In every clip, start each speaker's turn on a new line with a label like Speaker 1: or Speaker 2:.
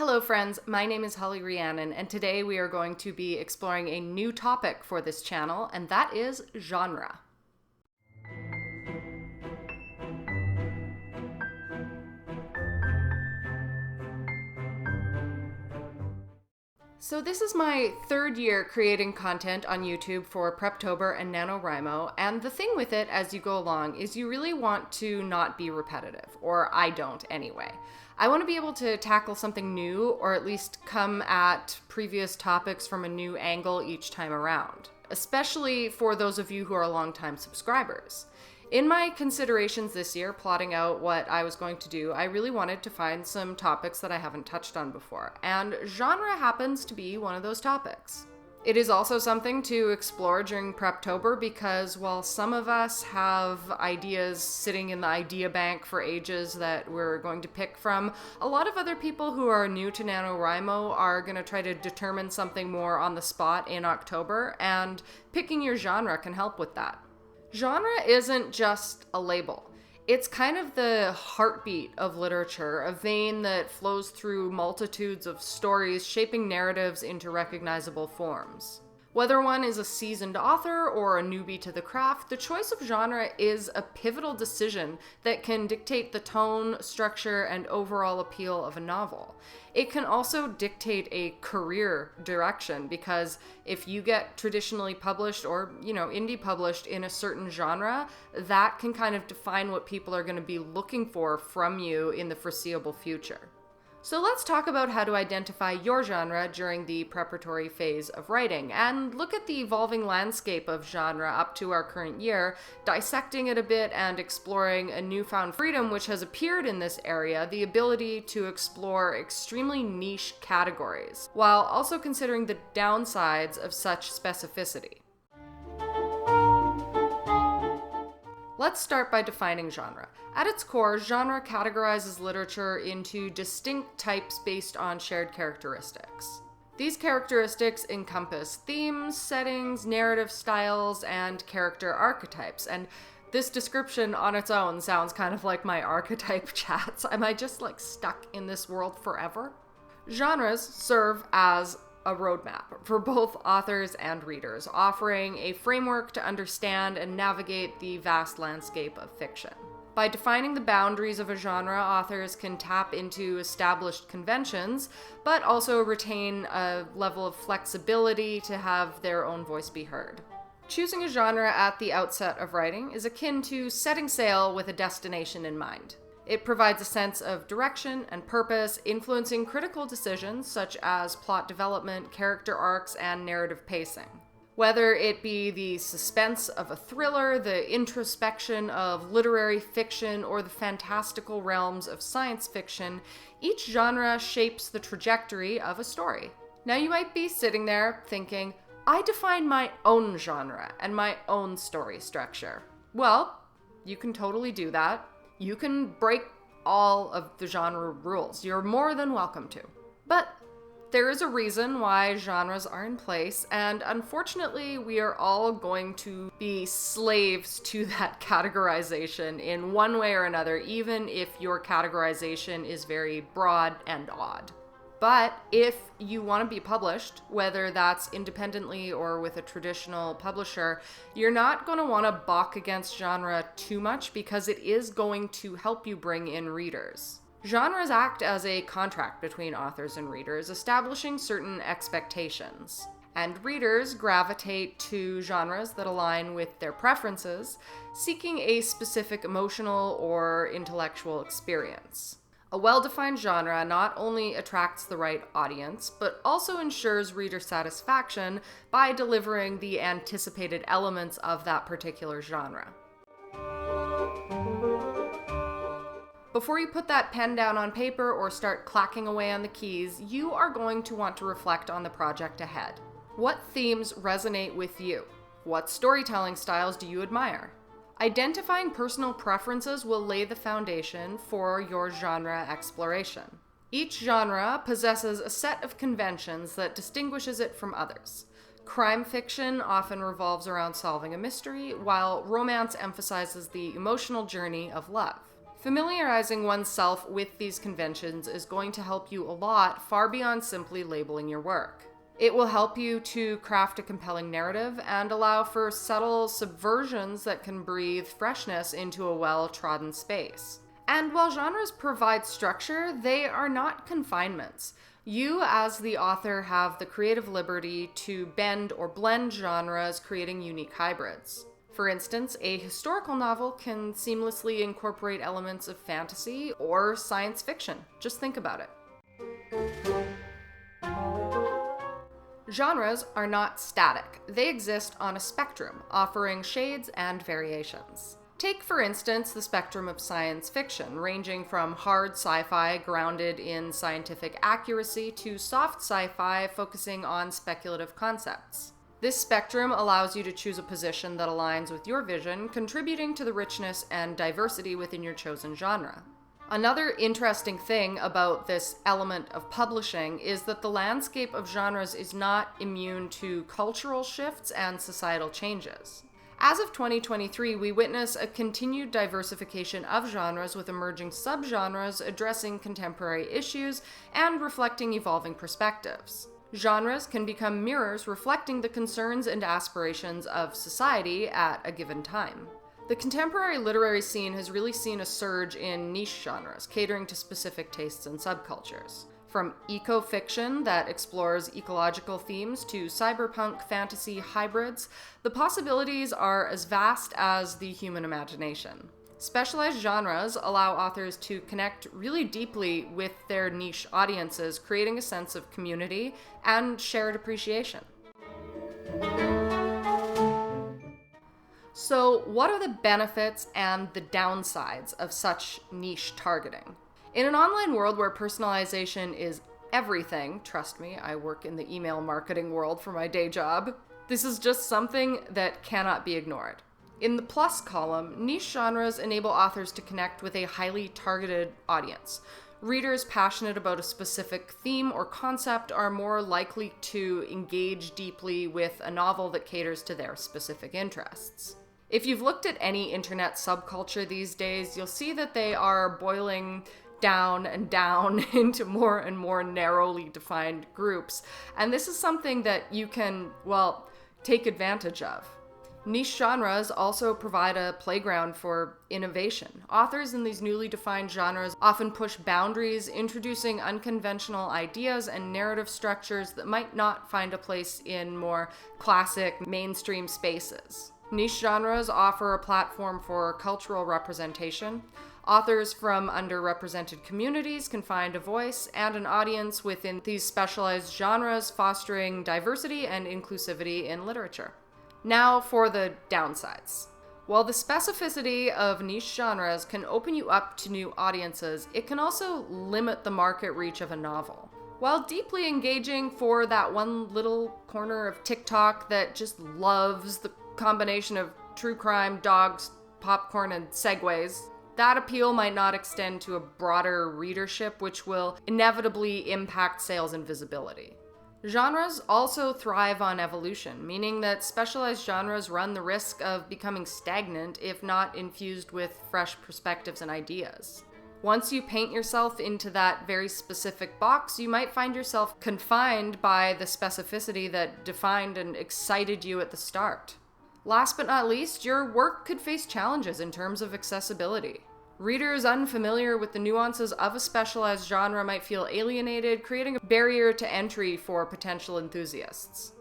Speaker 1: Hello friends, my name is Rhiannon, and today we are going to be exploring a new topic for this channel, and that is genre. So this is my third year creating content on YouTube for Preptober and NaNoWriMo, and the thing with it as you go along is you really want to not be repetitive, or I don't anyway. I want to be able to tackle something new, or at least come at previous topics from a new angle each time around, especially for those of you who are longtime subscribers. In my considerations this year, plotting out what I was going to do, I really wanted to find some topics that I haven't touched on before, and genre happens to be one of those topics. It is also something to explore during Preptober because while some of us have ideas sitting in the idea bank for ages that we're going to pick from, a lot of other people who are new to NaNoWriMo are going to try to determine something more on the spot in October, and picking your genre can help with that. Genre isn't just a label. It's kind of the heartbeat of literature, a vein that flows through multitudes of stories, shaping narratives into recognizable forms. Whether one is a seasoned author or a newbie to the craft, the choice of genre is a pivotal decision that can dictate the tone, structure, and overall appeal of a novel. It can also dictate a career direction because if you get traditionally published or, indie published in a certain genre, that can kind of define what people are going to be looking for from you in the foreseeable future. So let's talk about how to identify your genre during the preparatory phase of writing, and look at the evolving landscape of genre up to our current year, dissecting it a bit and exploring a newfound freedom which has appeared in this area, the ability to explore extremely niche categories, while also considering the downsides of such specificity. Let's start by defining genre. At its core, genre categorizes literature into distinct types based on shared characteristics. These characteristics encompass themes, settings, narrative styles, and character archetypes. And this description on its own sounds kind of like my archetype chats. Am I just stuck in this world forever? Genres serve as a roadmap for both authors and readers, offering a framework to understand and navigate the vast landscape of fiction. By defining the boundaries of a genre, authors can tap into established conventions, but also retain a level of flexibility to have their own voice be heard. Choosing a genre at the outset of writing is akin to setting sail with a destination in mind. It provides a sense of direction and purpose, influencing critical decisions such as plot development, character arcs, and narrative pacing. Whether it be the suspense of a thriller, the introspection of literary fiction, or the fantastical realms of science fiction, each genre shapes the trajectory of a story. Now you might be sitting there thinking, I define my own genre and my own story structure. Well, you can totally do that. You can break all of the genre rules. You're more than welcome to. But there is a reason why genres are in place, and unfortunately, we are all going to be slaves to that categorization in one way or another, even if your categorization is very broad and odd. But if you want to be published, whether that's independently or with a traditional publisher, you're not going to want to balk against genre too much because it is going to help you bring in readers. Genres act as a contract between authors and readers, establishing certain expectations. And readers gravitate to genres that align with their preferences, seeking a specific emotional or intellectual experience. A well-defined genre not only attracts the right audience, but also ensures reader satisfaction by delivering the anticipated elements of that particular genre. Before you put that pen down on paper or start clacking away on the keys, you are going to want to reflect on the project ahead. What themes resonate with you? What storytelling styles do you admire? Identifying personal preferences will lay the foundation for your genre exploration. Each genre possesses a set of conventions that distinguishes it from others. Crime fiction often revolves around solving a mystery, while romance emphasizes the emotional journey of love. Familiarizing oneself with these conventions is going to help you a lot, far beyond simply labeling your work. It will help you to craft a compelling narrative and allow for subtle subversions that can breathe freshness into a well-trodden space. And while genres provide structure, they are not confinements. You, as the author, have the creative liberty to bend or blend genres, creating unique hybrids. For instance, a historical novel can seamlessly incorporate elements of fantasy or science fiction. Just think about it. Genres are not static. They exist on a spectrum, offering shades and variations. Take, for instance, the spectrum of science fiction, ranging from hard sci-fi grounded in scientific accuracy to soft sci-fi focusing on speculative concepts. This spectrum allows you to choose a position that aligns with your vision, contributing to the richness and diversity within your chosen genre. Another interesting thing about this element of publishing is that the landscape of genres is not immune to cultural shifts and societal changes. As of 2023, we witness a continued diversification of genres with emerging subgenres addressing contemporary issues and reflecting evolving perspectives. Genres can become mirrors reflecting the concerns and aspirations of society at a given time. The contemporary literary scene has really seen a surge in niche genres, catering to specific tastes and subcultures. From eco-fiction that explores ecological themes to cyberpunk fantasy hybrids, the possibilities are as vast as the human imagination. Specialized genres allow authors to connect really deeply with their niche audiences, creating a sense of community and shared appreciation. So, what are the benefits and the downsides of such niche targeting? In an online world where personalization is everything, trust me, I work in the email marketing world for my day job, this is just something that cannot be ignored. In the plus column, niche genres enable authors to connect with a highly targeted audience. Readers passionate about a specific theme or concept are more likely to engage deeply with a novel that caters to their specific interests. If you've looked at any internet subculture these days, you'll see that they are boiling down and down into more and more narrowly defined groups. And this is something that you can, take advantage of. Niche genres also provide a playground for innovation. Authors in these newly defined genres often push boundaries, introducing unconventional ideas and narrative structures that might not find a place in more classic mainstream spaces. Niche genres offer a platform for cultural representation. Authors from underrepresented communities can find a voice and an audience within these specialized genres, fostering diversity and inclusivity in literature. Now for the downsides. While the specificity of niche genres can open you up to new audiences, it can also limit the market reach of a novel. While deeply engaging for that one little corner of TikTok that just loves the combination of true crime, dogs, popcorn, and segways, that appeal might not extend to a broader readership, which will inevitably impact sales and visibility. Genres also thrive on evolution, meaning that specialized genres run the risk of becoming stagnant if not infused with fresh perspectives and ideas. Once you paint yourself into that very specific box, you might find yourself confined by the specificity that defined and excited you at the start. Last but not least, your work could face challenges in terms of accessibility. Readers unfamiliar with the nuances of a specialized genre might feel alienated, creating a barrier to entry for potential enthusiasts.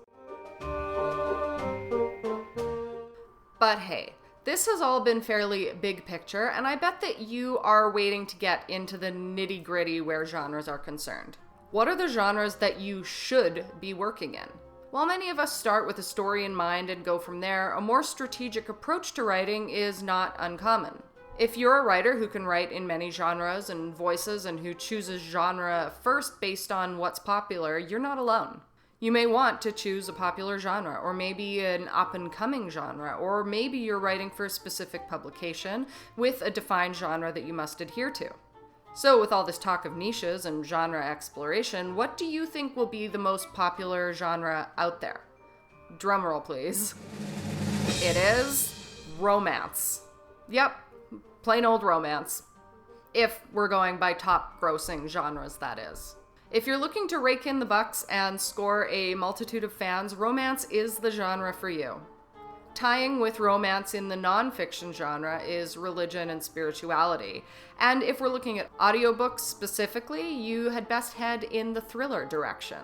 Speaker 1: But hey, this has all been fairly big picture, and I bet that you are waiting to get into the nitty-gritty where genres are concerned. What are the genres that you should be working in? While many of us start with a story in mind and go from there, a more strategic approach to writing is not uncommon. If you're a writer who can write in many genres and voices and who chooses genre first based on what's popular, you're not alone. You may want to choose a popular genre, or maybe an up-and-coming genre, or maybe you're writing for a specific publication with a defined genre that you must adhere to. So with all this talk of niches and genre exploration, what do you think will be the most popular genre out there? Drumroll, please. It is romance. Yep, plain old romance. If we're going by top grossing genres, that is. If you're looking to rake in the bucks and score a multitude of fans, romance is the genre for you. Tying with romance in the nonfiction genre is religion and spirituality. And if we're looking at audiobooks specifically, you had best head in the thriller direction.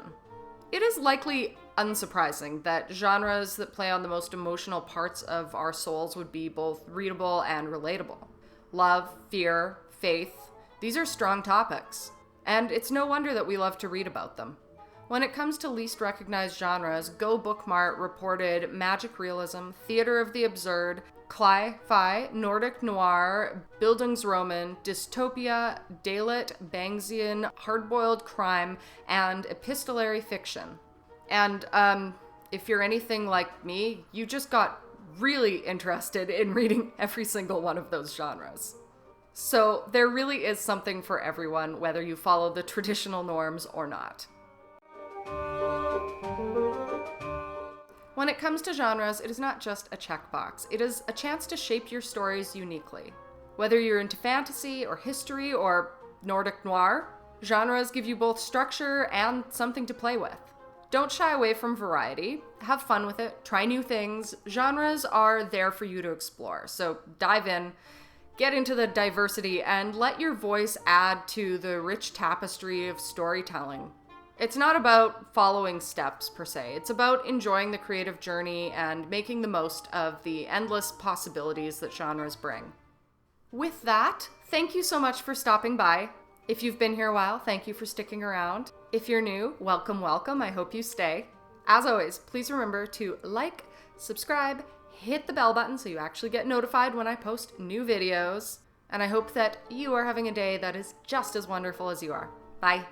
Speaker 1: It is likely unsurprising that genres that play on the most emotional parts of our souls would be both readable and relatable. Love, fear, faith, these are strong topics. And it's no wonder that we love to read about them. When it comes to least recognized genres, Go Bookmart reported magic realism, theater of the absurd, Cli-fi, Nordic noir, Bildungsroman, dystopia, Dalit, Bangsian, hard-boiled crime, and epistolary fiction. And if you're anything like me, you just got really interested in reading every single one of those genres. So there really is something for everyone, whether you follow the traditional norms or not. When it comes to genres, it is not just a checkbox. It is a chance to shape your stories uniquely. Whether you're into fantasy or history or Nordic noir, genres give you both structure and something to play with. Don't shy away from variety. Have fun with it. Try new things. Genres are there for you to explore. So dive in, get into the diversity, and let your voice add to the rich tapestry of storytelling. It's not about following steps per se. It's about enjoying the creative journey and making the most of the endless possibilities that genres bring. With that, thank you so much for stopping by. If you've been here a while, thank you for sticking around. If you're new, welcome, welcome. I hope you stay. As always, please remember to like, subscribe, hit the bell button so you actually get notified when I post new videos. And I hope that you are having a day that is just as wonderful as you are. Bye.